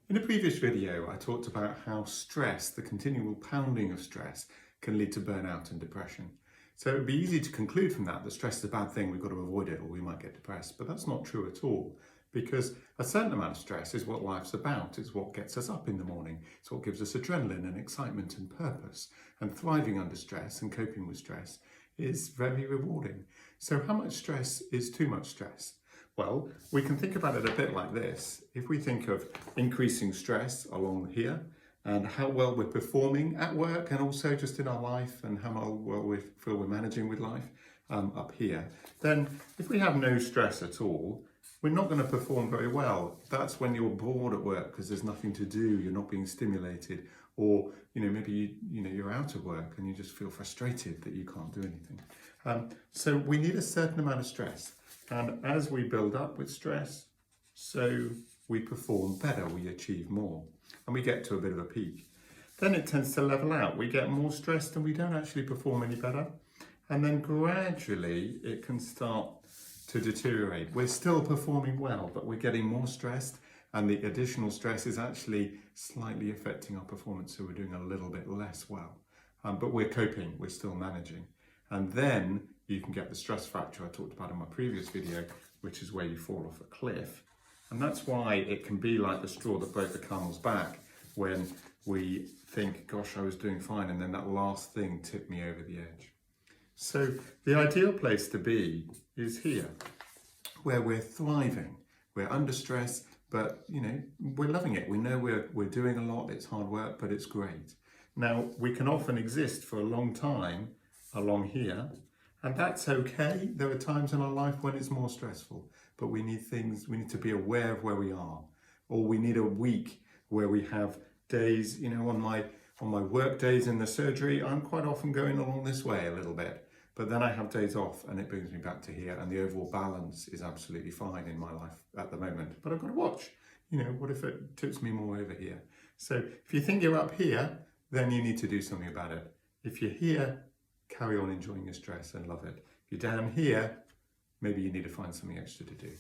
In a previous video, I talked about how stress, the continual pounding of stress, can lead to burnout and depression. So it would be easy to conclude from that stress is a bad thing, we've got to avoid it or we might get depressed. But that's not true at all, because a certain amount of stress is what life's about. It's what gets us up in the morning. It's what gives us adrenaline and excitement and purpose. And thriving under stress and coping with stress is very rewarding. So how much stress is too much stress? Well, we can think about it a bit like this. If we think of increasing stress along here and how well we're performing at work and also just in our life and how well we feel we're managing with life up here, then if we have no stress at all, we're not going to perform very well. That's when you're bored at work because there's nothing to do, you're not being stimulated, or maybe you're out of work and you just feel frustrated that you can't do anything. So we need a certain amount of stress. And as we build up with stress, so we perform better, we achieve more, and we get to a bit of a peak. Then it tends to level out. We get more stressed and we don't actually perform any better. And then gradually it can start to deteriorate. We're still performing well, but we're getting more stressed, and the additional stress is actually slightly affecting our performance, so we're doing a little bit less well. But we're coping, we're still managing. And then you can get the stress fracture I talked about in my previous video, which is where you fall off a cliff. And that's why it can be like the straw that broke the camel's back, when we think, gosh, I was doing fine, and then that last thing tipped me over the edge. So the ideal place to be is here, where we're thriving. We're under stress, but we're loving it. We know we're doing a lot, it's hard work, but it's great. Now, we can often exist for a long time along here, and that's okay. There are times in our life when it's more stressful, but we need to be aware of where we are. Or we need a week where we have days, on my work days in the surgery, I'm quite often going along this way a little bit. But then I have days off and it brings me back to here, and the overall balance is absolutely fine in my life at the moment. But I've got to watch, what if it tips me more over here? So if you think you're up here, then you need to do something about it. If you're here, carry on enjoying your stress and love it. If you're down here, maybe you need to find something extra to do.